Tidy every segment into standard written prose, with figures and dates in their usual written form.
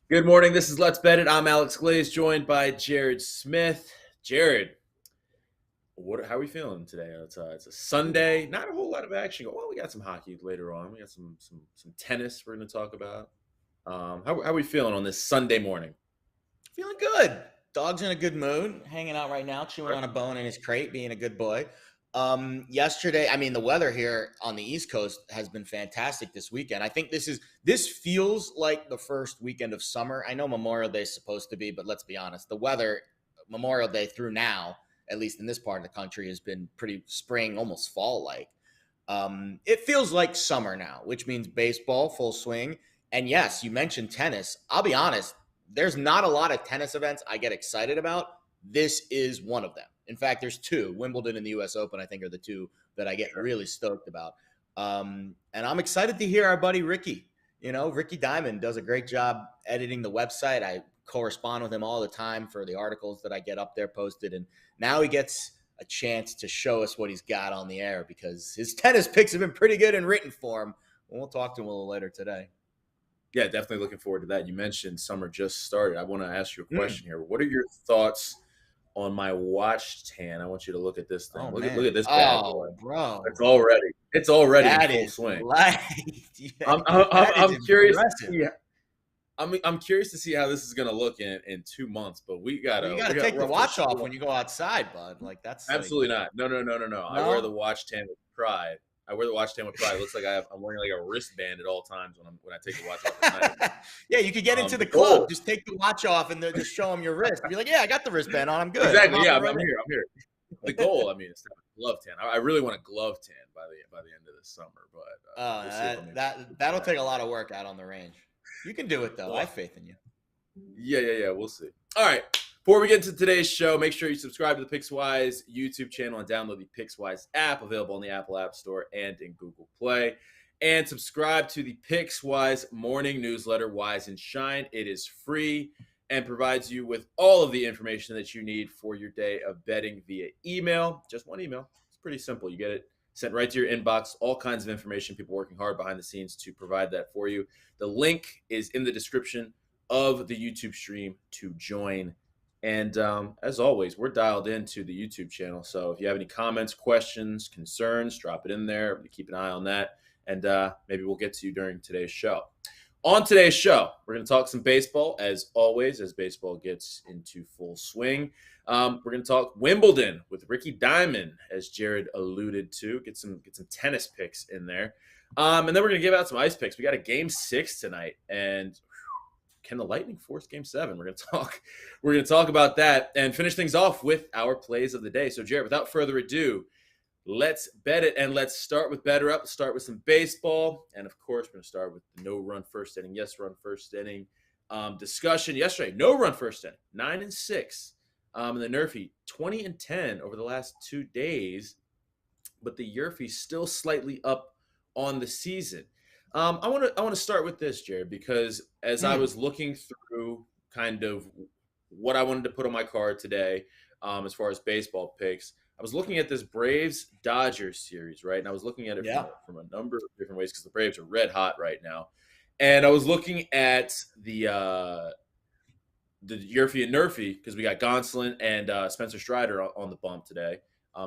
Good morning. This is Let's Bet It. I'm Alex Glaze, joined by Jared Smith. Jared, how are we feeling today? It's a Sunday. Not a whole lot of action. Well, we got some hockey later on. We got some tennis we're going to talk about. How are we feeling on this Sunday morning? Feeling good. Dog's in a good mood, hanging out right now, chewing on a bone in his crate, being a good boy. Yesterday, the weather here on the East Coast has been fantastic this weekend. I think this feels like the first weekend of summer. I know Memorial Day is supposed to be, but let's be honest, the weather Memorial Day through now, at least in this part of the country, has been pretty spring, almost fall like. It feels like summer now, which means baseball full swing. And yes, you mentioned tennis. I'll be honest, there's not a lot of tennis events I get excited about. This is one of them. In fact, there's two. Wimbledon and the US Open, I think, are the two that I get really stoked about. And I'm excited to hear our buddy Ricky. Ricky Dimon does a great job editing the website. I correspond with him all the time for the articles that I get up there posted. And now he gets a chance to show us what he's got on the air because his tennis picks have been pretty good in written form. And we'll talk to him a little later today. Yeah, definitely looking forward to that. You mentioned summer just started. I want to ask you a question here. What are your thoughts on my watch tan? I want you to look at this thing. Oh, look man. at this bad Oh, boy. bro. It's already That in full is swing. light. I'm curious. Impressive. Yeah, I'm curious to see how this is going to look in 2 months. But You got to take the watch off when you go outside, bud. Like that's Absolutely not. No. I wear the watch tan with pride. It looks like I'm wearing like a wristband at all times when I take the watch off at night. Yeah, you could get into the cool. club. Just take the watch off and just show them your wrist. Be like, yeah, I got the wristband on. I'm good. Exactly. Yeah, I'm here. The goal, is to have a glove tan. I really want a glove tan by the end of this summer. But that'll take a lot of work out on the range. You can do it though. I have faith in you. Yeah. We'll see. All right. Before we get into today's show, make sure you subscribe to the Pickswise YouTube channel and download the Pickswise app, available in the Apple App Store and in Google Play. And subscribe to the Pickswise morning newsletter, Wise and Shine. It is free and provides you with all of the information that you need for your day of betting via email. Just one email. It's pretty simple. You get it sent right to your inbox, all kinds of information, people working hard behind the scenes to provide that for you. The link is in the description of the YouTube stream to join. And as always, we're dialed into the YouTube channel. So if you have any comments, questions, concerns, drop it in there. Keep an eye on that. And maybe we'll get to you during today's show. On today's show, we're going to talk some baseball, as always, as baseball gets into full swing. We're going to talk Wimbledon with Ricky Dimon, as Jared alluded to. Get some tennis picks in there. And then we're going to give out some ice picks. We got a Game 6 tonight. And can the Lightning force Game 7? We're going to talk about that and finish things off with our plays of the day. So, Jared, without further ado, let's bet it, and let's start with Better Up. Let's start with some baseball, and of course, we're going to start with the no-run first inning, yes-run first inning discussion. Yesterday, no-run first inning, 9-6, and the NRFI 20-10 over the last 2 days, but the YRFI still slightly up on the season. I want to start with this, Jared, because as I was looking through kind of what I wanted to put on my card today, as far as baseball picks, I was looking at this Braves-Dodgers series, right? And I was looking at it from a number of different ways because the Braves are red hot right now. And I was looking at the YRFI and NRFI because we got Gonsolin and Spencer Strider on the bump today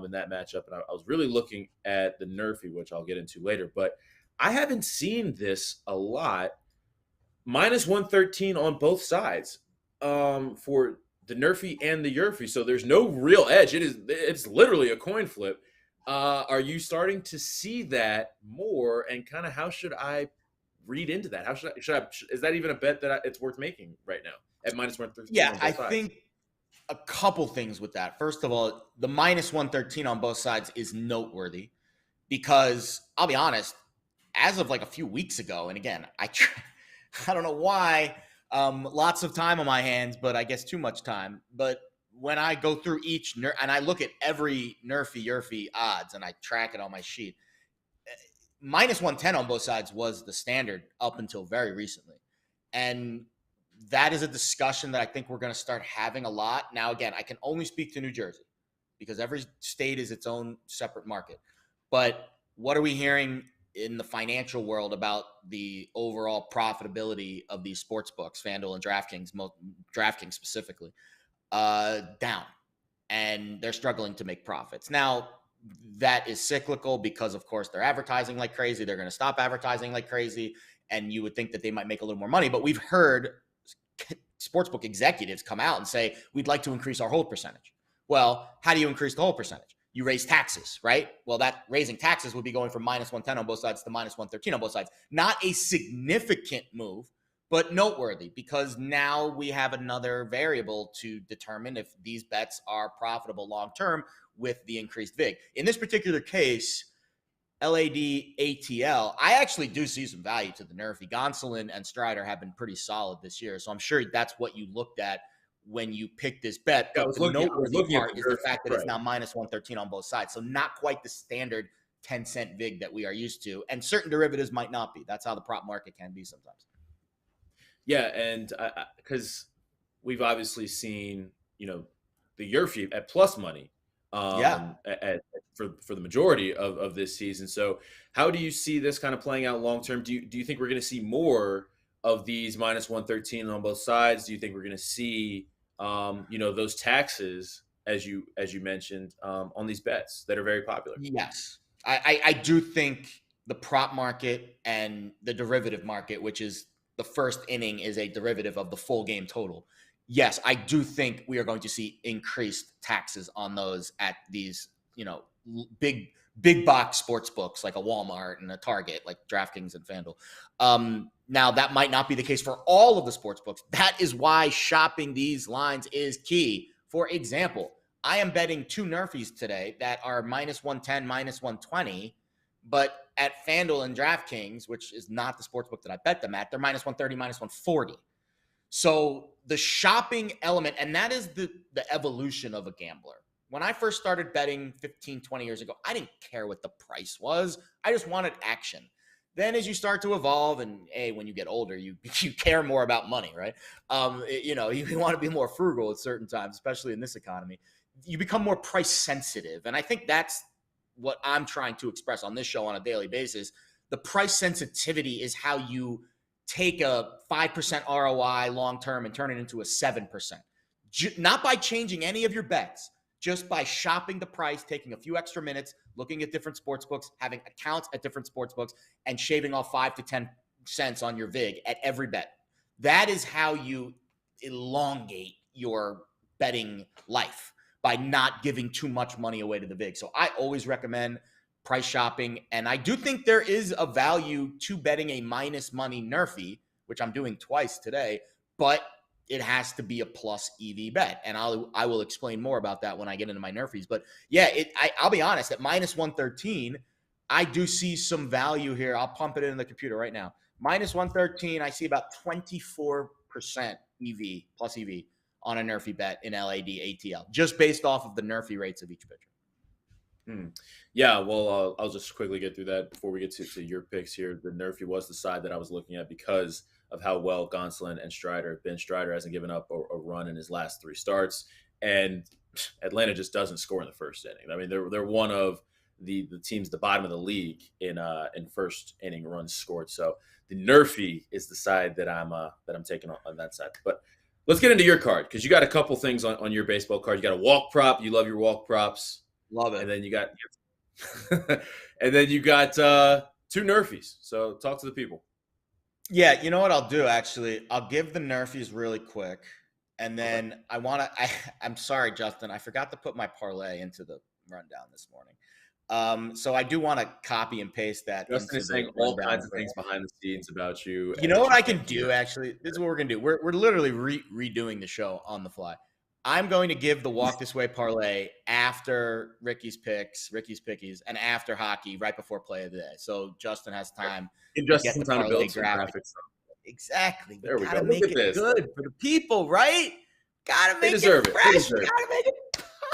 in that matchup. And I was really looking at the NRFI, which I'll get into later. But I haven't seen this a lot. Minus 113 on both sides for the NRFI and the YRFI. So there's no real edge. It's literally a coin flip. Are you starting to see that more? And kind of how should I read into that? How should I is that even a bet that it's worth making right now at minus 113? Yeah, I think a couple things with that. First of all, the minus 113 on both sides is noteworthy because I'll be honest, as of like a few weeks ago, and again, I don't know why, lots of time on my hands, but I guess too much time. But when I go through each and I look at every NRFI, YRFI odds and I track it on my sheet, minus 110 on both sides was the standard up until very recently. And that is a discussion that I think we're going to start having a lot. Now, again, I can only speak to New Jersey because every state is its own separate market. But what are we hearing in the financial world about the overall profitability of these sports books, FanDuel and DraftKings specifically, down, and they're struggling to make profits. Now, that is cyclical because, of course, they're advertising like crazy. They're going to stop advertising like crazy, and you would think that they might make a little more money. But we've heard sportsbook executives come out and say, we'd like to increase our hold percentage. Well, how do you increase the hold percentage? You raise taxes, right? Well, that raising taxes would be going from minus 110 on both sides to minus 113 on both sides. Not a significant move, but noteworthy, because now we have another variable to determine if these bets are profitable long-term with the increased VIG. In this particular case, LAD ATL, I actually do see some value to the NRFI. Gonsolin and Strider have been pretty solid this year, so I'm sure that's what you looked at when you picked this bet. But the noteworthy part is the fact that it's now minus 113 on both sides. So not quite the standard 10-cent VIG that we are used to. And certain derivatives might not be. That's how the prop market can be sometimes. Yeah, and because we've obviously seen, the YRFI at plus money for the majority of this season. So how do you see this kind of playing out long term? Do you think we're going to see more of these minus 113 on both sides? Do you think we're going to see those taxes, as you mentioned, on these bets that are very popular? Yes, I do think the prop market and the derivative market, which is the first inning, is a derivative of the full game total. Yes, I do think we are going to see increased taxes on those at these, big box sports books like a Walmart and a Target, like DraftKings and FanDuel. Now, that might not be the case for all of the sports books. That is why shopping these lines is key. For example, I am betting 2 NRFIs today that are minus 110, minus 120, but at FanDuel and DraftKings, which is not the sports book that I bet them at, they're minus 130, minus 140. So the shopping element, and that is the evolution of a gambler. When I first started betting 15, 20 years ago, I didn't care what the price was. I just wanted action. Then as you start to evolve, and when you get older, you care more about money, right? You want to be more frugal at certain times, especially in this economy. You become more price sensitive. And I think that's what I'm trying to express on this show on a daily basis. The price sensitivity is how you take a 5% ROI long-term and turn it into a 7%. Not by changing any of your bets, just by shopping the price, taking a few extra minutes, looking at different sports books, having accounts at different sports books, and shaving off 5 to 10 cents on your VIG at every bet. That is how you elongate your betting life, by not giving too much money away to the VIG. So I always recommend price shopping. And I do think there is a value to betting a minus money NRFI, which I'm doing twice today, but it has to be a plus EV bet. And I will explain more about that when I get into my NRFIs. But yeah, I'll be honest, at minus 113, I do see some value here. I'll pump it in the computer right now. Minus 113, I see about 24% EV, plus EV on a NRFI bet in LAD ATL, just based off of the NRFI rates of each pitcher. Yeah, well, I'll just quickly get through that before we get to your picks here. The NRFI was the side that I was looking at because of how well Gonsolin and Strider have been. Strider hasn't given up a run in his last 3 starts, and Atlanta just doesn't score in the first inning. I mean, they're one of the teams at the bottom of the league in first inning runs scored. So the NRFI is the side that I'm taking on that side. But let's get into your card, because you got a couple things on your baseball card. You got a walk prop. You love your walk props. Love it. And then you got 2 NRFIs. So talk to the people. Yeah, you know what I'll do, actually? I'll give the NRFIs really quick. And then I'm sorry, Justin, I forgot to put my parlay into the rundown this morning. So I do want to copy and paste that. Justin is saying all kinds of things behind the scenes about you. You know what I can do, actually? This is what we're going to do. We're literally redoing the show on the fly. I'm going to give the Walk This Way parlay after Ricky's Pickies, and after hockey, right before play of the day. So Justin has time. Justin has time to build some graphics. Exactly. There we go. Gotta make it good for the people, right? Gotta make it fresh. Gotta make it.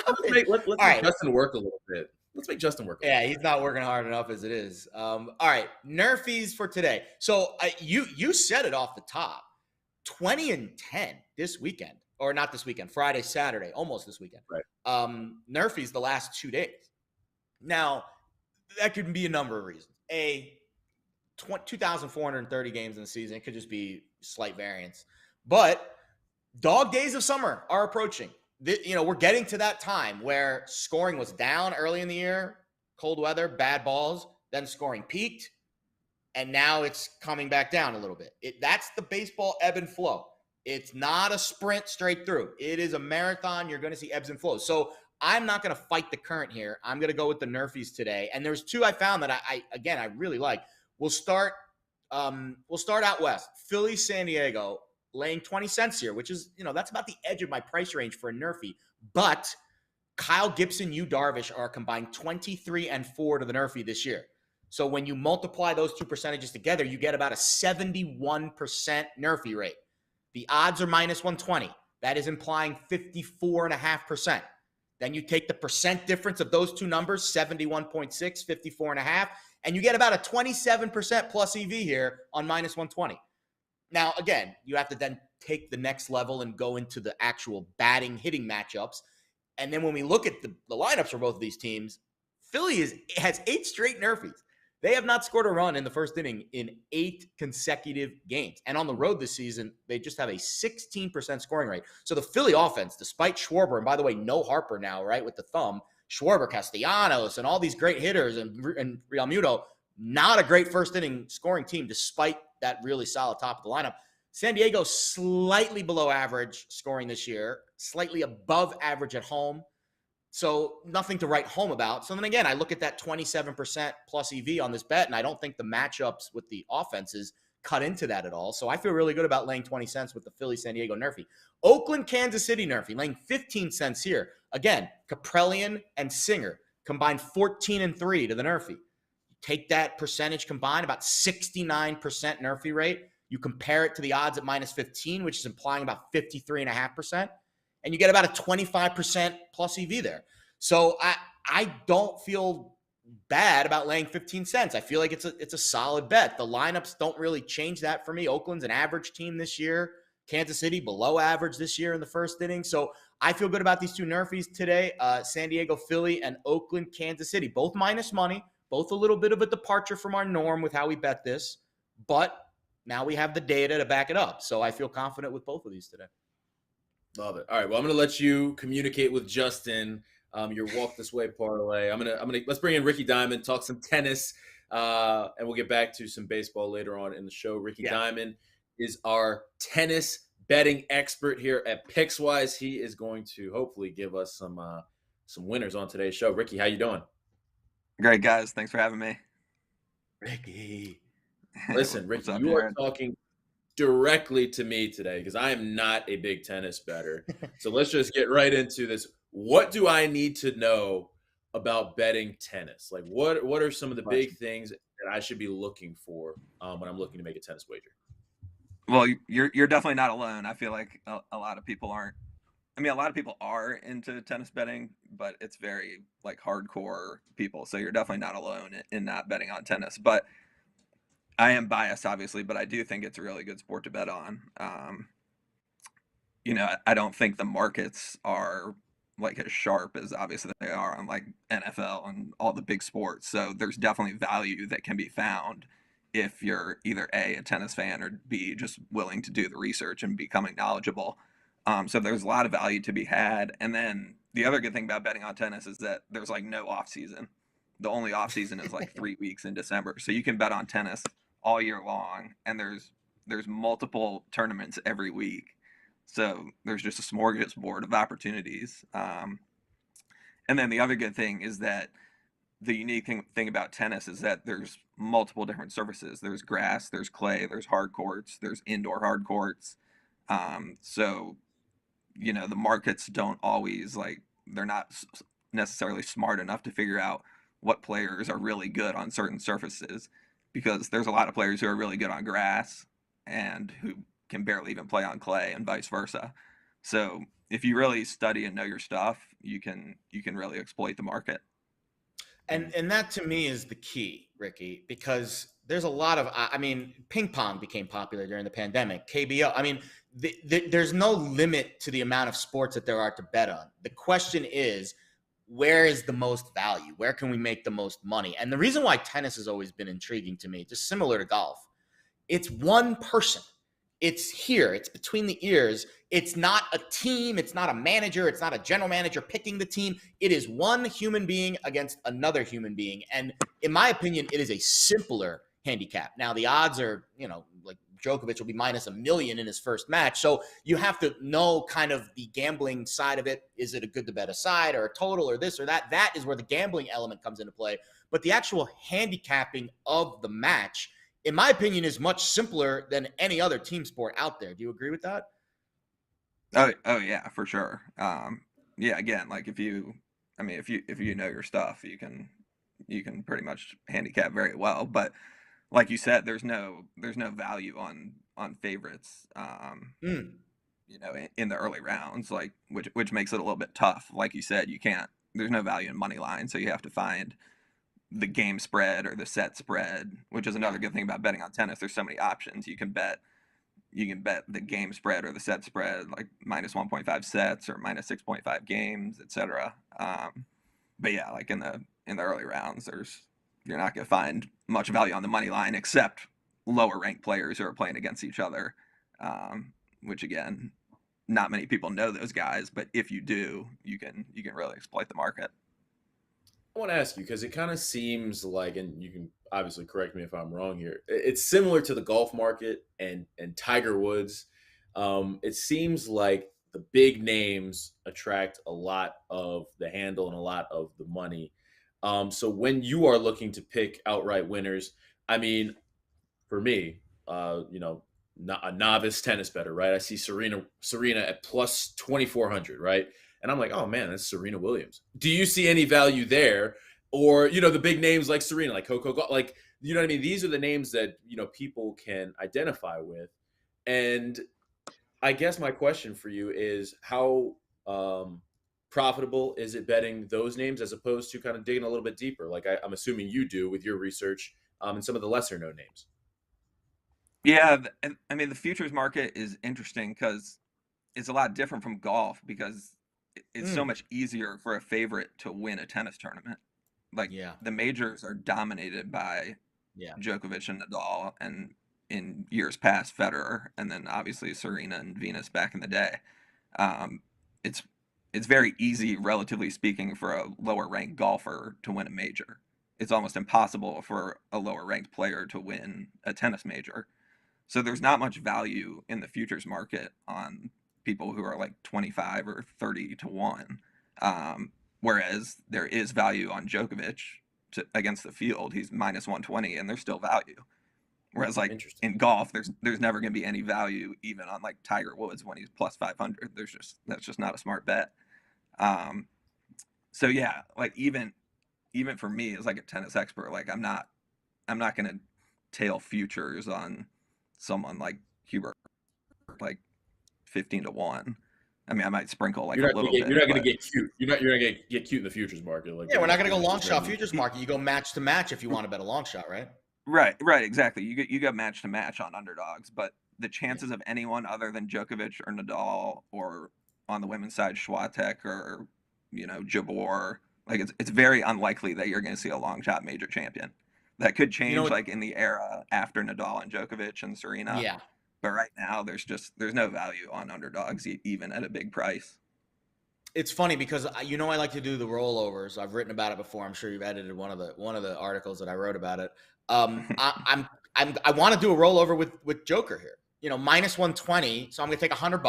Let's make Justin work a little bit. Let's make Justin work. Yeah, he's not working hard enough as it is. All right, NRFIs for today. So you said it off the top. 20-10 this weekend. Or not this weekend, Friday, Saturday, almost this weekend. Right. NRFIs the last 2 days. Now, that could be a number of reasons. A, 2,430 games in the season. It could just be slight variance. But dog days of summer are approaching. We're getting to that time where scoring was down early in the year, cold weather, bad balls, then scoring peaked, and now it's coming back down a little bit. That's the baseball ebb and flow. It's not a sprint straight through. It is a marathon. You're going to see ebbs and flows. So I'm not going to fight the current here. I'm going to go with the NRFIs today. And there's two I found that I really like. We'll start out west. Philly, San Diego, laying 20 cents here, which is, that's about the edge of my price range for a NRFI. But Kyle Gibson, Yu Darvish are combined 23-4 to the NRFI this year. So when you multiply those two percentages together, you get about a 71% NRFI rate. The odds are minus 120. That is implying 54.5%. Then you take the percent difference of those two numbers, 71.6, 54.5, and you get about a 27% plus EV here on minus 120. Now, again, you have to then take the next level and go into the actual batting, hitting matchups. And then when we look at the lineups for both of these teams, Philly has 8 straight NRFIs. They have not scored a run in the first inning in 8 consecutive games. And on the road this season, they just have a 16% scoring rate. So the Philly offense, despite Schwarber, and by the way, no Harper now, right, with the thumb, Schwarber, Castellanos, and all these great hitters, and Realmuto, not a great first inning scoring team, despite that really solid top of the lineup. San Diego, slightly below average scoring this year, slightly above average at home. So nothing to write home about. So then again, I look at that 27% plus EV on this bet, and I don't think the matchups with the offenses cut into that at all. So I feel really good about laying 20 cents with the Philly San Diego NRFI. Oakland, Kansas City NRFI, laying 15 cents here. Again, Kaprelian and Singer combined 14-3 to the NRFI. Take that percentage combined, about 69% NRFI rate. You compare it to the odds at minus 15, which is implying about 53.5%. And you get about a 25% plus EV there. So I don't feel bad about laying 15 cents. I feel like it's a solid bet. The lineups don't really change that for me. Oakland's an average team this year. Kansas City below average this year in the first inning. So I feel good about these two NRFIs today. San Diego, Philly, and Oakland, Kansas City. Both minus money. Both a little bit of a departure from our norm with how we bet this. But now we have the data to back it up. So I feel confident with both of these today. Love it. All right. Well, I'm going to let you communicate with Justin your walk this way parlay. Let's bring in Ricky Dimon, talk some tennis, and we'll get back to some baseball later on in the show. Ricky Dimon is our tennis betting expert here at Pickswise. He is going to hopefully give us some winners on today's show. Ricky, how you doing? Great, guys. Thanks for having me. Ricky. Listen, Ricky, you are talking directly to me today because I am not a big tennis bettor. So let's just get right into this. What do I need to know about betting tennis? Like what are some of the big things that I should be looking for when I'm looking to make a tennis wager? Well, you're definitely not alone. I feel like a lot of people aren't. I mean, a lot of people are into tennis betting, but it's very like hardcore people. So you're definitely not alone in not betting on tennis. But I am biased, obviously, but I do think it's a really good sport to bet on. I don't think the markets are like as sharp as obviously they are on like NFL and all the big sports. So there's definitely value that can be found if you're either A, a tennis fan, or B, just willing to do the research and becoming knowledgeable. So there's a lot of value to be had. And then the other good thing about betting on tennis is that there's like no off season. The only off season is like 3 weeks in December. So you can bet on tennis all year long, and there's multiple tournaments every week. So there's just a smorgasbord of opportunities. And then the other good thing is that the unique thing about tennis is that there's multiple different surfaces. There's grass, there's clay, there's hard courts, there's indoor hard courts. So, the markets don't always they're not necessarily smart enough to figure out what players are really good on certain surfaces, because there's a lot of players who are really good on grass and who can barely even play on clay, and vice versa. So if you really study and know your stuff, you can really exploit the market. And that to me is the key, Ricky, because there's a lot of, ping pong became popular during the pandemic. KBO, there's no limit to the amount of sports that there are to bet on. The question is, where is the most value? Where can we make the most money? And the reason why tennis has always been intriguing to me, just similar to golf, it's one person. It's here. It's between the ears. It's not a team. It's not a manager. It's not a general manager picking the team. It is one human being against another human being. And in my opinion, it is a simpler handicap. Now, the odds are, like Djokovic will be minus $1 million in his first match. So you have to know kind of the gambling side of it. Is it a good to bet aside or a total or this or that? That is where the gambling element comes into play. But the actual handicapping of the match, in my opinion, is much simpler than any other team sport out there. Do you agree with that? Oh yeah, for sure. Yeah, again, like if you know your stuff, you can pretty much handicap very well. But like you said, there's no value on favorites. In the early rounds, like which makes it a little bit tough. Like you said, there's no value in money line, so you have to find the game spread or the set spread, which is another good thing about betting on tennis. There's so many options. You can bet the game spread or the set spread, like minus 1.5 sets or minus 6.5 games, etc. But yeah, like in the early rounds, you're not going to find much value on the money line except lower ranked players who are playing against each other, which again, not many people know those guys, but if you do, you can really exploit the market. I want to ask you, because it kind of seems like, and you can obviously correct me if I'm wrong here, it's similar to the golf market and Tiger Woods. It seems like the big names attract a lot of the handle and a lot of the money. So when you are looking to pick outright winners, I mean, for me, a novice tennis bettor, right? I see Serena at plus 2,400, right? And I'm like, oh man, that's Serena Williams. Do you see any value there? Or, the big names like Serena, like Coco, like, you know what I mean? These are the names that, people can identify with. And I guess my question for you is how profitable is it betting those names as opposed to kind of digging a little bit deeper? Like I'm assuming you do with your research and some of the lesser known names. Yeah, I mean, the futures market is interesting because it's a lot different from golf because it's so much easier for a favorite to win a tennis tournament. Like the majors are dominated by Djokovic and Nadal, and in years past Federer, and then obviously Serena and Venus back in the day. It's very easy, relatively speaking, for a lower ranked golfer to win a major. It's almost impossible for a lower ranked player to win a tennis major. So there's not much value in the futures market on people who are like 25 or 30 to 1. Whereas there is value on Djokovic against the field. He's minus 120 and there's still value. Whereas like in golf, there's never going to be any value even on like Tiger Woods when he's plus 500. That's just not a smart bet. So yeah, like even for me as like a tennis expert, like I'm not going to tail futures on someone like Hubert, like 15 to 1. I mean, I might sprinkle like a little bit. You're not going to get cute. You're not going to get cute in the futures market. Like we're not going to go long shot futures market. You go match to match if you want to bet a long shot, right? Right, exactly. You go match to match on underdogs, but the chances of anyone other than Djokovic or Nadal, or on the women's side Swiatek or Jabeur, like it's very unlikely that you're going to see a long shot major champion. That could change like in the era after Nadal and Djokovic and Serena. Yeah. But right now, there's no value on underdogs, even at a big price. It's funny because I like to do the rollovers. I've written about it before. I'm sure you've edited one of the articles that I wrote about it. I want to do a rollover with Joker here. Minus 120. So I'm going to take $100 and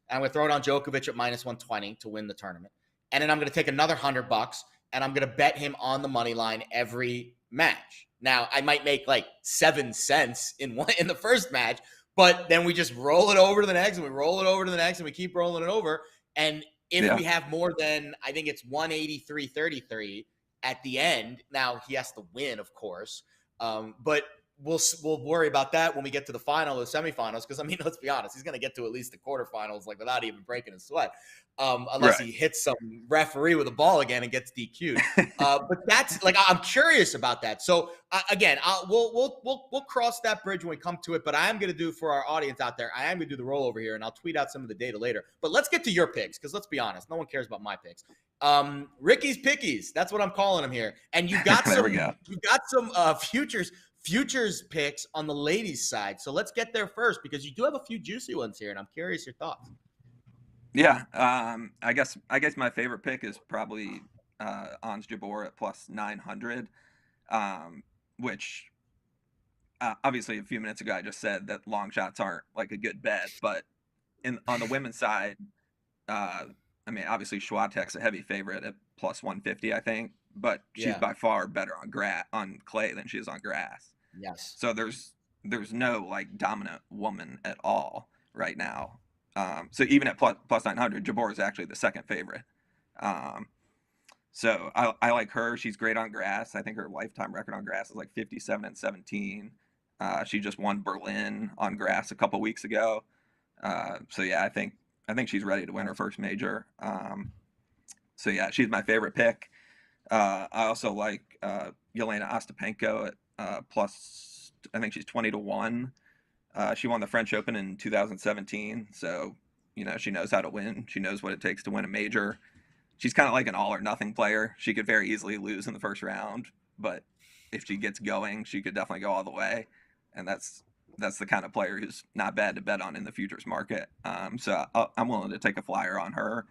I'm going to throw it on Djokovic at minus 120 to win the tournament. And then I'm going to take another $100 and I'm going to bet him on the money line every match. Now I might make like 7 cents in the first match. But then we just roll it over to the next, and we roll it over to the next, and we keep rolling it over. And if we have more than, I think it's 183.33 at the end, now he has to win, of course. But we'll worry about that when we get to the final or semifinals. Because I mean, let's be honest, he's going to get to at least the quarterfinals like without even breaking a sweat, unless he hits some referee with a ball again and gets DQ'd. But that's like, I'm curious about that. So again, we'll cross that bridge when we come to it. But I am going to do, for our audience out there, I am going to do the rollover here, and I'll tweet out some of the data later. But let's get to your picks, because let's be honest, no one cares about my picks. Ricky's Pickies, that's what I'm calling them here. And you got some, futures picks on the ladies' side. So let's get there first, because you do have a few juicy ones here, and I'm curious your thoughts. Yeah, I guess my favorite pick is probably Ons Jabeur at plus 900, which obviously a few minutes ago I just said that long shots aren't like a good bet, but on the women's side, I mean, obviously Swiatek's a heavy favorite at plus 150, I think, but she's by far better on clay than she is on grass. Yes. So there's no like dominant woman at all right now. So even at plus 900, Jabeur is actually the second favorite. So I like her. She's great on grass. I think her lifetime record on grass is like 57-17. She just won Berlin on grass a couple weeks ago. So yeah, I think she's ready to win her first major. So yeah, she's my favorite pick. I also like Yelena Ostapenko at plus, I think she's 20-1. She won the French Open in 2017, so she knows how to win. She knows what it takes to win a major. She's kind of like an all or nothing player. She could very easily lose in the first round, but if she gets going, she could definitely go all the way. And that's the kind of player who's not bad to bet on in the futures market. So I'm willing to take a flyer on her.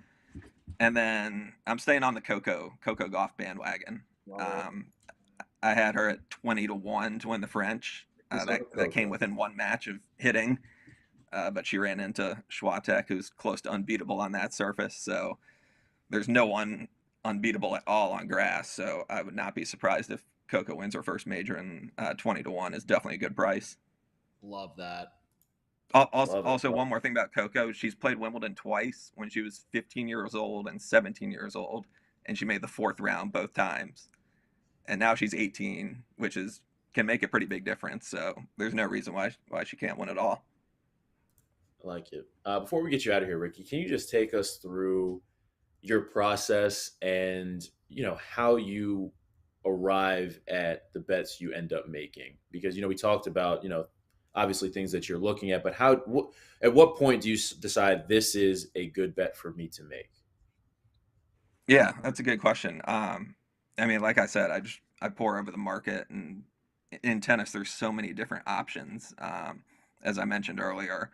And then I'm staying on the Coco Gauff bandwagon. I had her at 20-1 to win the French. That came within one match of hitting, but she ran into Swiatek, who's close to unbeatable on that surface. So there's no one unbeatable at all on grass. So I would not be surprised if Coco wins her first major, and 20-1 is definitely a good price. Love that. Also, one more thing about Coco. She's played Wimbledon twice, when she was 15 years old and 17 years old, and she made the fourth round both times. And now she's 18, which can make a pretty big difference. So there's no reason why she can't win it all. I like it. Before we get you out of here, Ricky, can you just take us through your process and how you arrive at the bets you end up making? Because we talked about obviously things that you're looking at, but at what point do you decide this is a good bet for me to make? Yeah, that's a good question. I mean, like I said, I pour over the market, and in tennis, there's so many different options, as I mentioned earlier.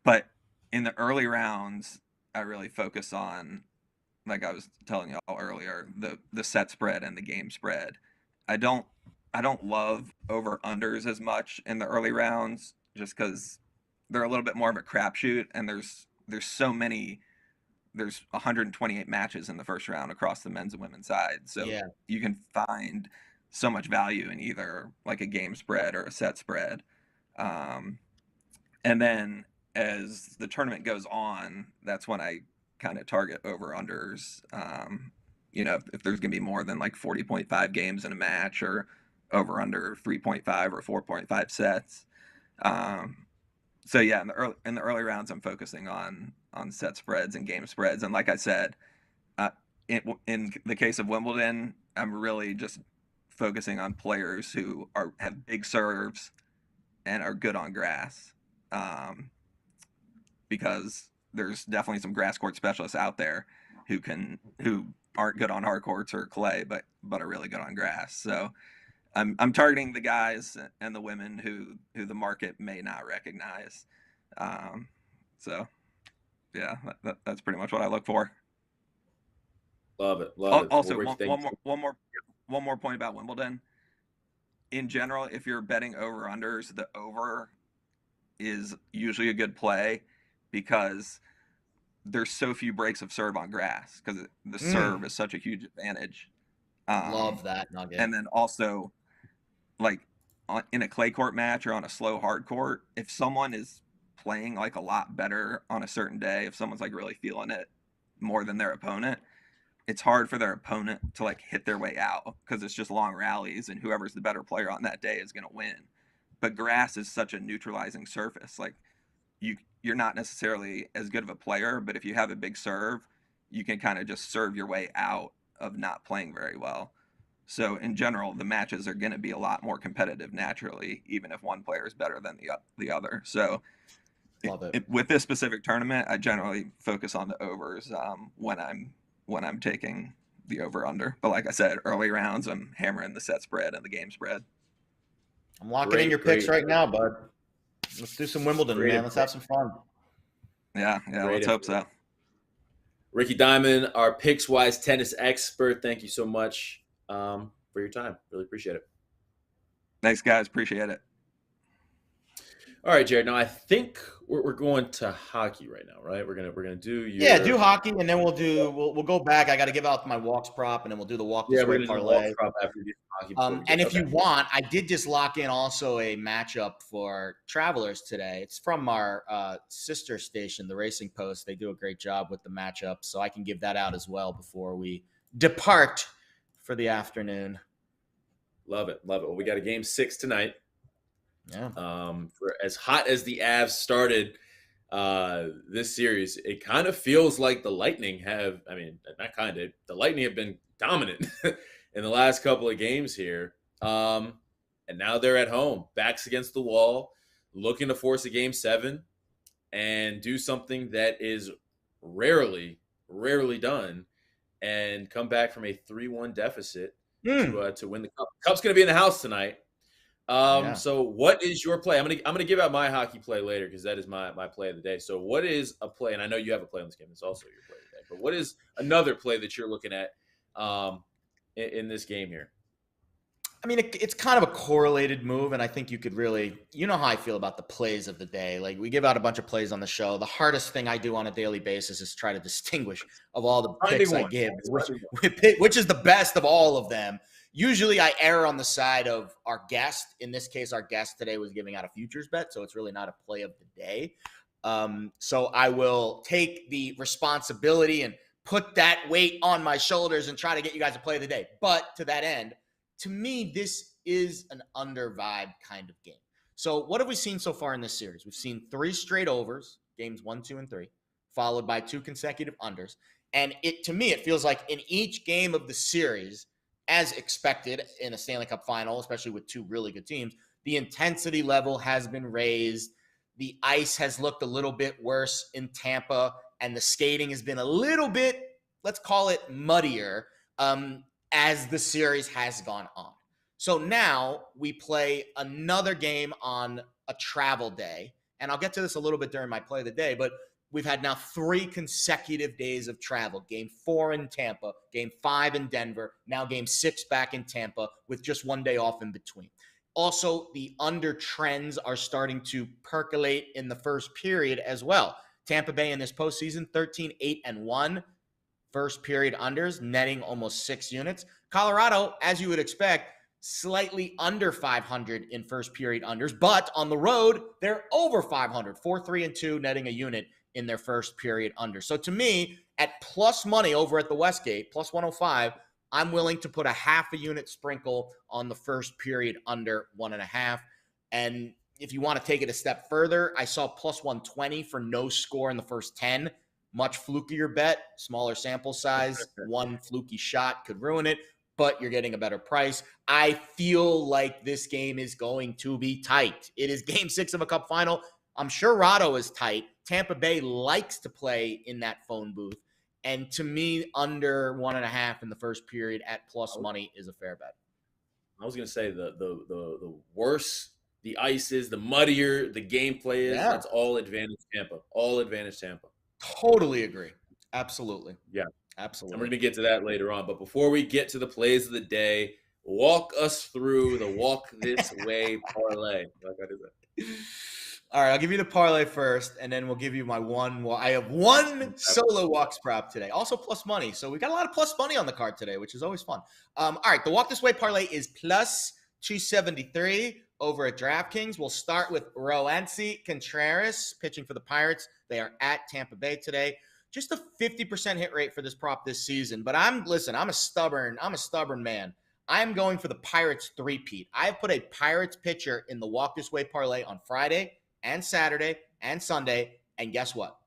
But in the early rounds, I really focus on, like I was telling you all earlier, the set spread and the game spread. I don't love over unders as much in the early rounds, just because they're a little bit more of a crapshoot, and there's so many. There's 128 matches in the first round across the men's and women's side. So you can find so much value in either like a game spread or a set spread. And then as the tournament goes on, that's when I kind of target over unders. If there's going to be more than like 40.5 games in a match, or over under 3.5 or 4.5 sets. So yeah, in the early rounds, I'm focusing on set spreads and game spreads. And like I said, in the case of Wimbledon, I'm really just focusing on players who have big serves and are good on grass, because there's definitely some grass court specialists out there who aren't good on hard courts or clay, but are really good on grass. So I'm targeting the guys and the women who the market may not recognize. So yeah, that's pretty much what I look for. Love it. Also, one more point about Wimbledon. In general, if you're betting over unders, the over is usually a good play, because there's so few breaks of serve on grass, because the serve is such a huge advantage. Love that nugget. And then also, like in a clay court match or on a slow hard court, if someone is playing like a lot better on a certain day, if someone's like really feeling it more than their opponent, it's hard for their opponent to like hit their way out, because it's just long rallies, and whoever's the better player on that day is going to win. but grass is such a neutralizing surface. Like you're not necessarily as good of a player, but if you have a big serve, you can kind of just serve your way out of not playing very well. So in general, the matches are going to be a lot more competitive naturally, even if one player is better than the other. So Love it. With this specific tournament, I generally focus on the overs when I'm taking the over under. But like I said, early rounds, I'm hammering the set spread and the game spread. I'm locking in your picks right now, bud. Let's do some Wimbledon, Great man. Let's have some fun. Yeah, let's hope so. Ricky Dimon, our Pickswise Tennis Expert, thank you so much for your time. Really appreciate it. Thanks, guys. Appreciate it. All right, Jared. Now I think we're going to hockey right now, right? We're gonna do do hockey, and then we'll go back. I got to give out my walks prop, and then we'll do the walk this way parlay. And if you want, I did just lock in also a matchup for Travelers today. It's from our sister station, the Racing Post. They do a great job with the matchup, so I can give that out as well before we depart for the afternoon. Love it. Well, we got a game 6 tonight. Yeah. For as hot as the Avs started this series, it kind of feels like the Lightning have, the Lightning have been dominant in the last couple of games here. And now they're at home, backs against the wall, looking to force a game 7 and do something that is rarely done and come back from a 3-1 deficit to win the Cup. Cup's going to be in the house tonight. So what is your play? I'm gonna give out my hockey play later because that is my play of the day. So what is a play? And I know you have a play on this game. It's also your play of the day. But what is another play that you're looking at in this game here? I mean, it's kind of a correlated move, and I think you could really, you know how I feel about the plays of the day. Like, we give out a bunch of plays on the show. The hardest thing I do on a daily basis is try to distinguish of all the picks I give, which is the best of all of them. Usually I err on the side of our guest. In this case, our guest today was giving out a futures bet, so it's really not a play of the day. So I will take the responsibility and put that weight on my shoulders and try to get you guys a play of the day. But to that end, to me, this is an under vibe kind of game. So what have we seen so far in this series? We've seen 3 straight overs, games 1, 2, and 3, followed by 2 consecutive unders. And to me, it feels like in each game of the series, as expected in a Stanley Cup final, especially with 2 really good teams, the intensity level has been raised. The ice has looked a little bit worse in Tampa, and the skating has been a little bit, let's call it muddier, as the series has gone on. So now we play another game on a travel day, and I'll get to this a little bit during my play of the day, but we've had now 3 consecutive days of travel. Game 4 in Tampa, Game 5 in Denver, now Game 6 back in Tampa with just 1 day off in between. Also, the under trends are starting to percolate in the first period as well. Tampa Bay in this postseason, 13-8-1. First period unders, netting almost 6 units. Colorado, as you would expect, slightly under 500 in first period unders, but on the road, they're over 500, 4-3-2, netting a unit in their first period under. So to me, at plus money over at the Westgate, plus 105, I'm willing to put a half a unit sprinkle on the first period under 1.5. And if you want to take it a step further, I saw plus 120 for no score in the first 10. Much flukier bet, smaller sample size. One fluky shot could ruin it, but you're getting a better price. I feel like this game is going to be tight. It is game 6 of a Cup final. I'm sure Rado is tight. Tampa Bay likes to play in that phone booth. And to me, under 1.5 in the first period at plus money is a fair bet. I was going to say the worse the ice is, the muddier the gameplay is. Yeah. That's all advantage Tampa. All advantage Tampa. Totally agree. Absolutely. Yeah. Absolutely. And we're going to get to that later on. But before we get to the plays of the day, walk us through the walk this way parlay. All right, I'll give you the parlay first, and then we'll give you my one. Well, I have one solo walks prop today, also plus money. So we got a lot of plus money on the card today, which is always fun. All right, the walk this way parlay is plus 273 over at DraftKings. We'll start with Roansy Contreras pitching for the Pirates. They are at Tampa Bay today. Just a 50% hit rate for this prop this season. But I'm a stubborn man. I am going for the Pirates three-peat. I have put a Pirates pitcher in the Walk This Way parlay on Friday and Saturday and Sunday, and guess what?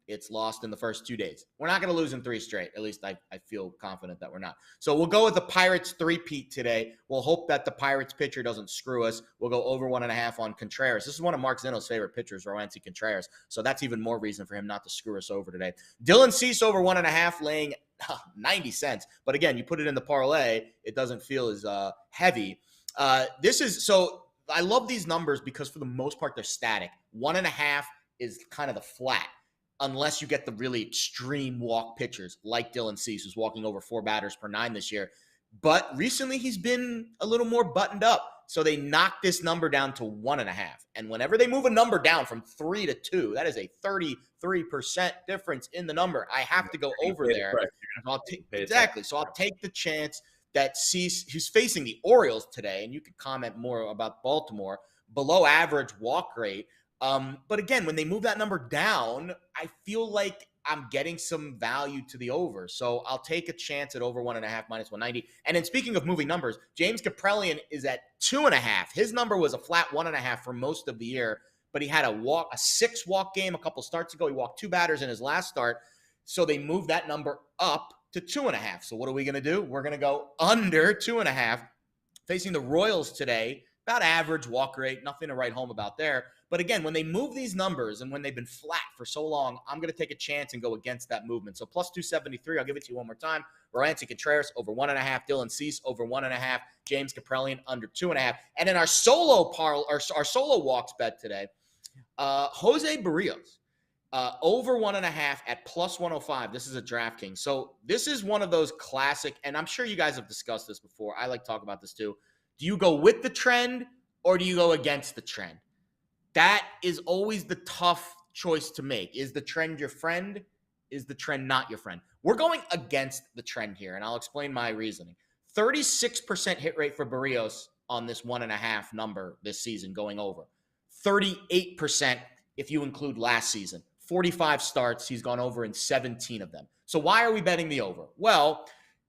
It's lost in the first 2 days. We're not going to lose in 3 straight. At least I feel confident that we're not. So we'll go with the Pirates three-peat today. We'll hope that the Pirates pitcher doesn't screw us. We'll go over 1.5 on Contreras. This is one of Mark Zeno's favorite pitchers, Roansy Contreras. So that's even more reason for him not to screw us over today. Dylan Cease over 1.5, laying 90 cents. But again, you put it in the parlay, it doesn't feel as heavy. So I love these numbers because for the most part, they're static. 1.5 is kind of the flat, unless you get the really extreme walk pitchers like Dylan Cease, who's walking over 4 batters per 9 this year. But recently he's been a little more buttoned up. So they knocked this number down to 1.5. And whenever they move a number down from 3 to 2, that is a 33% difference in the number. I have to go over there. Exactly. So I'll take the chance that Cease, who's facing the Orioles today, and you could comment more about Baltimore, below average walk rate. But again, when they move that number down, I feel like I'm getting some value to the over. So I'll take a chance at over 1.5 minus 190. And then speaking of moving numbers, James Kaprelian is at 2.5. His number was a flat 1.5 for most of the year, but he had a 6-walk game a couple starts ago. He walked 2 batters in his last start. So they moved that number up to 2.5. So what are we going to do? We're going to go under 2.5, facing the Royals today. About average walk rate, nothing to write home about there. But again, when they move these numbers and when they've been flat for so long, I'm going to take a chance and go against that movement. So plus 273, I'll give it to you one more time. Roansy Contreras over 1.5, Dylan Cease over 1.5, James Kaprelian under 2.5. And in our solo our solo walks bet today, Jose Barrios over 1.5 at plus 105. This is a DraftKings. So this is one of those classic, and I'm sure you guys have discussed this before. I like to talk about this too. Do you go with the trend or do you go against the trend? That is always the tough choice to make. Is the trend your friend? Is the trend not your friend? We're going against the trend here, and I'll explain my reasoning. 36% hit rate for Barrios on this 1.5 number this season going over. 38% if you include last season. 45 starts, he's gone over in 17 of them. So why are we betting the over? Well,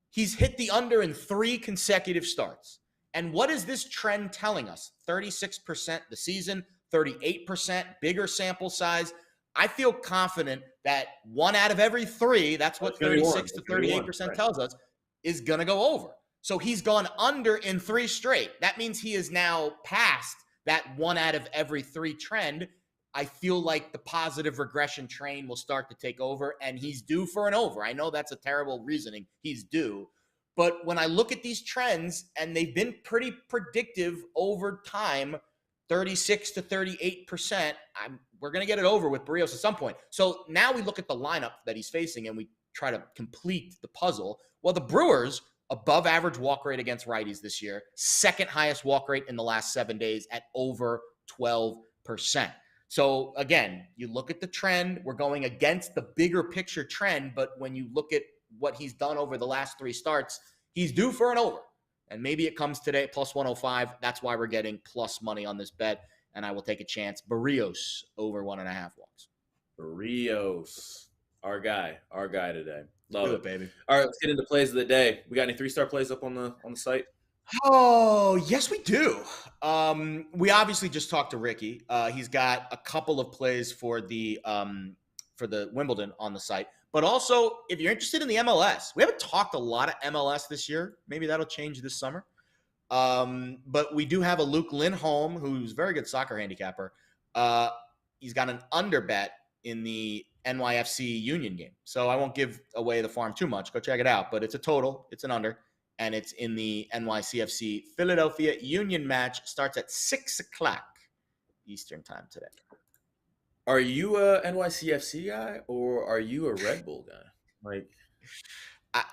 he's hit the under in 3 consecutive starts. And what is this trend telling us? 36% the season, 38%, bigger sample size. I feel confident that 1 out of every 3, that's what 36 to 38% tells us, is going to go over. So he's gone under in 3 straight. That means he is now past that 1 out of every 3 trend. I feel like the positive regression train will start to take over, and he's due for an over. I know that's a terrible reasoning. He's due. But when I look at these trends, and they've been pretty predictive over time, 36 to 38%, we're going to get it over with Barrios at some point. So now we look at the lineup that he's facing, and we try to complete the puzzle. Well, the Brewers, above average walk rate against righties this year, second highest walk rate in the last 7 days at over 12%. So again, you look at the trend, we're going against the bigger picture trend, but when you look at what he's done over the last 3 starts, he's due for an over. And maybe it comes today plus 105. That's why we're getting plus money on this bet, and I will take a chance. Barrios over 1.5 walks. Barrios, our guy today. Love Do it, baby. All right, let's get into plays of the day. We got any 3-star plays up on the site? Oh, yes, we do. We obviously just talked to Ricky. He's got a couple of plays for the Wimbledon on the site. But also, if you're interested in the MLS, we haven't talked a lot of MLS this year. Maybe that'll change this summer. But we do have a Luke Lindholm, who's a very good soccer handicapper. He's got an under bet in the NYFC Union game. So I won't give away the farm too much. Go check it out. But it's a total. It's an under. And it's in the NYCFC Philadelphia Union match. Starts at 6 o'clock Eastern time today. Are you a NYCFC guy or are you a Red Bull guy? Like,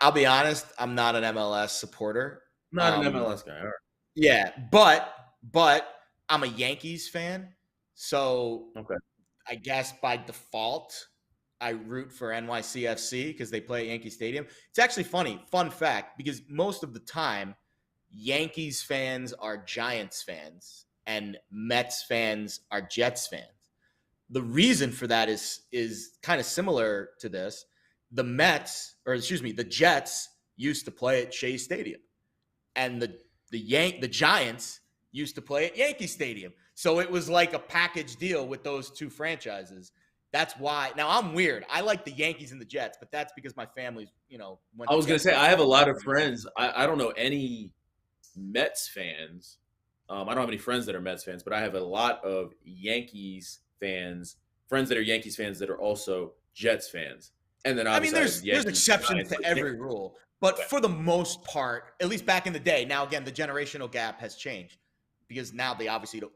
I'll be honest, I'm not an MLS supporter. Not an MLS guy. All right. Yeah, but I'm a Yankees fan. So okay. I guess by default, I root for NYCFC because they play at Yankee Stadium. It's actually funny, fun fact, because most of the time, Yankees fans are Giants fans and Mets fans are Jets fans. The reason for that is kind of similar to this. The Jets used to play at Shea Stadium. and the Giants used to play at Yankee Stadium. So it was like a package deal with those two franchises. That's why. Now, I'm weird. I like the Yankees and the Jets, but that's because my family's, went I to was gonna Jets say games. I have a lot of friends. I don't know any Mets fans. I don't have any friends that are Mets fans, but I have a lot of Yankees fans, friends that are Yankees fans that are also Jets fans. And then I mean, obviously I have there's Yankees, exceptions Giants, to like, every rule, but for the most part, at least back in the day. Now, again, the generational gap has changed because now they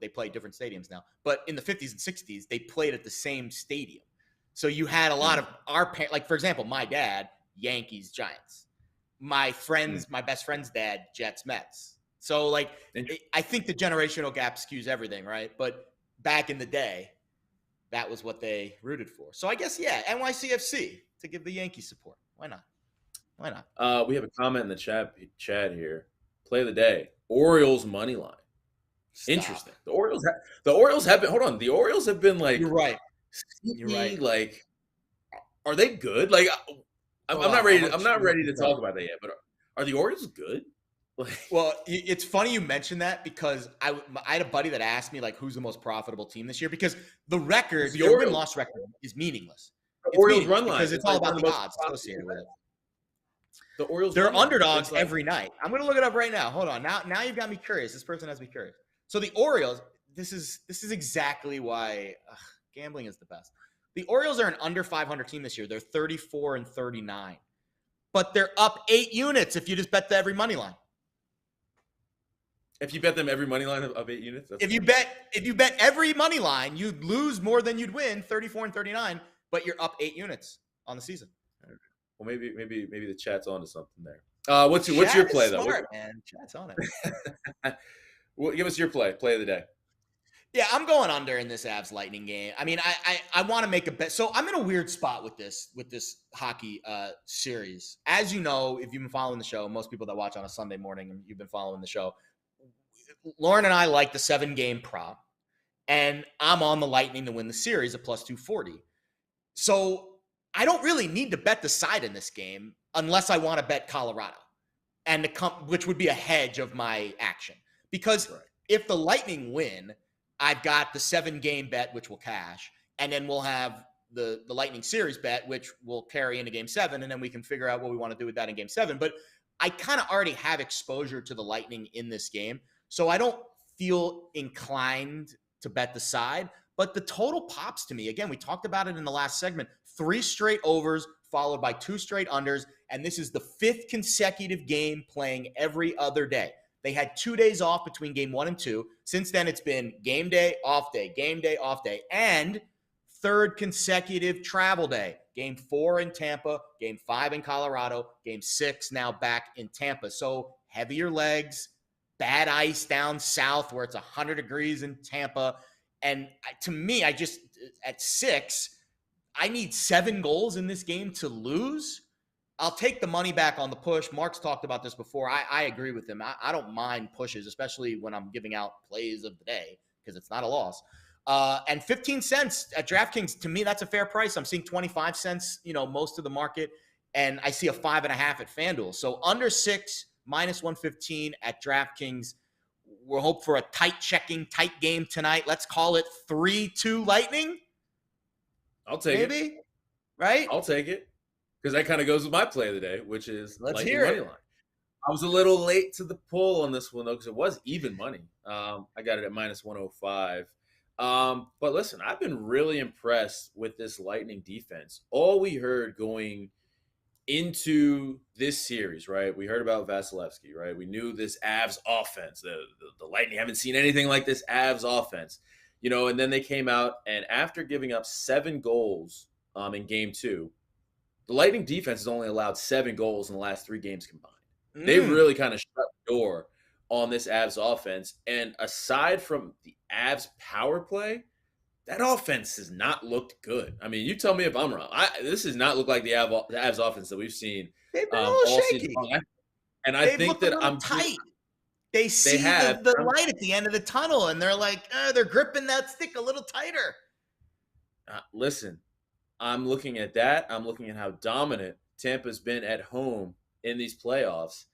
play different stadiums now. But in the 50s and 60s, they played at the same stadium. So you had a lot of our parents, like for example, my dad, Yankees, Giants. My best friend's dad, Jets, Mets. So like, I think the generational gap skews everything, right? But back in the day, that was what they rooted for. So I guess, yeah, NYCFC to give the Yankees support. Why not? Why not? We have a comment in the chat here. Play of the day. Orioles money line. Stop. Interesting. The Orioles have been. Hold on. The Orioles have been like. You're right. Sneaky, You're right. Like, are they good? Like, I'm not ready. I'm not ready to talk about that yet. But are the Orioles good? Like, well, it's funny you mentioned that because I had a buddy that asked me like, who's the most profitable team this year? Because the record, your win-loss record, is meaningless. The Orioles run line because it's all about the odds associated with it. The Orioles, they're underdogs every night. I'm going to look it up right now. Hold on. Now you've got me curious. This person has me curious. So the Orioles, this is exactly why gambling is the best. The Orioles are an under 500 team this year. They're 34-39, but they're up 8 units if you just bet the every money line. If you bet them every money line of 8 units, if you bet every money line, you'd lose more than you'd win, 34-39, but you're up 8 units on the season. Well, maybe the chat's onto something there. What's your play though? Smart, man. Chat's on it. Well, give us your play of the day. Yeah, I'm going under in this Avs Lightning game. I mean, I want to make a bet. So I'm in a weird spot with this hockey series. As you know, if you've been following the show, most people that watch on a Sunday morning, and you've been following the show, Lauren and I like the 7-game prop, and I'm on the Lightning to win the series at plus 240. So I don't really need to bet the side in this game unless I want to bet Colorado, and which would be a hedge of my action. Because if the Lightning win, I've got the 7-game bet, which will cash, and then we'll have the Lightning series bet, which will carry into Game 7, and then we can figure out what we want to do with that in Game 7. But I kind of already have exposure to the Lightning in this game, so I don't feel inclined to bet the side. But the total pops to me. Again, we talked about it in the last segment. 3 straight overs followed by 2 straight unders, and this is the 5th consecutive game playing every other day. They had 2 days off between game 1 and 2. Since then, it's been game day, off day, and 3rd consecutive travel day. Game 4 in Tampa, game 5 in Colorado, game 6 now back in Tampa. So heavier legs, bad ice down south where it's 100 degrees in Tampa. And to me, at 6, I need 7 goals in this game to lose. I'll take the money back on the push. Mark's talked about this before. I agree with him. I don't mind pushes, especially when I'm giving out plays of the day because it's not a loss. And 15 cents at DraftKings, to me, that's a fair price. I'm seeing 25 cents, most of the market. And I see a 5.5 at FanDuel. So under 6, minus 115 at DraftKings. We'll hope for a tight game tonight. Let's call it 3-2 Lightning. I'll take it. Maybe, right? I'll take it. Because that kind of goes with my play of the day, which is Lightning money line. I was a little late to the pull on this one, though, because it was even money. I got it at minus 105. But listen, I've been really impressed with this Lightning defense. All we heard going into this series, right? We heard about Vasilevsky, right? We knew this Avs offense. The Lightning haven't seen anything like this Avs offense. And then they came out, and after giving up 7 goals in game 2, the Lightning defense has only allowed 7 goals in the last 3 games combined. They really kind of shut the door on this Avs offense. And aside from the Avs power play, that offense has not looked good. I mean, you tell me if I'm wrong. This does not look like the Avs offense that we've seen all shaky. And I think that I'm tight. They see the light at the end of the tunnel, and they're like, they're gripping that stick a little tighter. Listen, I'm looking at that. I'm looking at how dominant Tampa's been at home in these playoffs.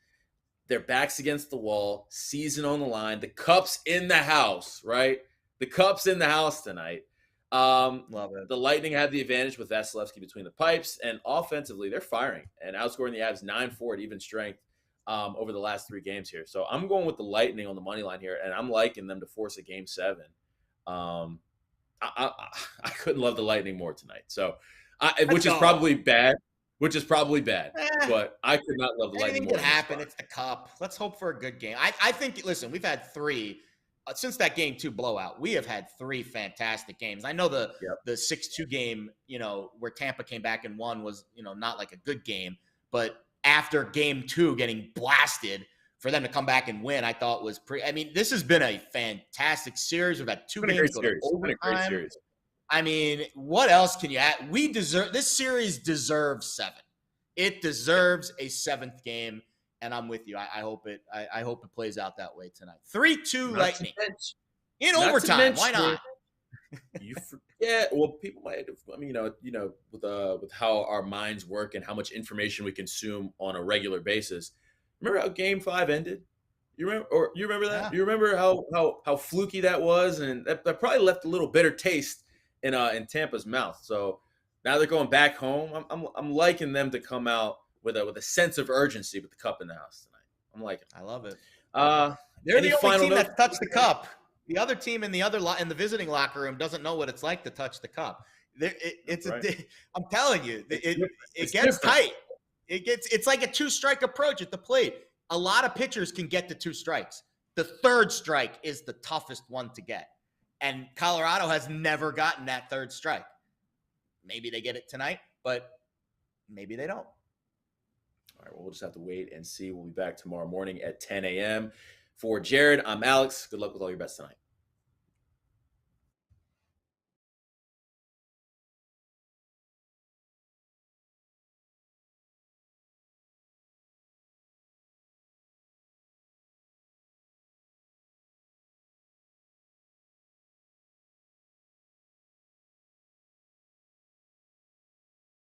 Their backs against the wall, season on the line. The Cup's in the house, right? The Cup's in the house tonight. Love it. The Lightning had the advantage with Vasilevsky between the pipes, and offensively, they're firing and outscoring the Avs 9-4 at even strength over the last 3 games here. So I'm going with the Lightning on the money line here, and I'm liking them to force a Game 7. I couldn't love the Lightning more tonight. So, which is probably bad. But I could not love the Lightning more. Anything could happen. It's the Cup. Let's hope for a good game. I think, listen, we've had 3 since that Game 2 blowout. We have had 3 fantastic games. I know the 6-2 game, where Tampa came back and won was, not like a good game. But after Game 2 getting blasted, for them to come back and win, I thought was pretty. I mean, this has been a fantastic series. We've had 2 games go to overtime. I mean, what else can you add? This series deserves 7. It deserves a 7th game, and I'm with you. I hope it plays out that way tonight. 3-2 Lightning in overtime. Why not? You forget. Well, people might. I mean, with how our minds work and how much information we consume on a regular basis. Remember how Game 5 ended? You remember that? Yeah. You remember how fluky that was, and that probably left a little bitter taste in Tampa's mouth. So now they're going back home. I'm liking them to come out with a sense of urgency with the Cup in the house tonight. I'm liking it. I love it. They're the only team that touched the Cup. The other team in the visiting locker room doesn't know what it's like to touch the Cup. I'm telling you, it gets different. Tight. It's like a 2-strike approach at the plate. A lot of pitchers can get to 2 strikes. The 3rd strike is the toughest one to get. And Colorado has never gotten that 3rd strike. Maybe they get it tonight, but maybe they don't. All right, well, we'll just have to wait and see. We'll be back tomorrow morning at 10 a.m. For Jared, I'm Alex. Good luck with all your bets tonight.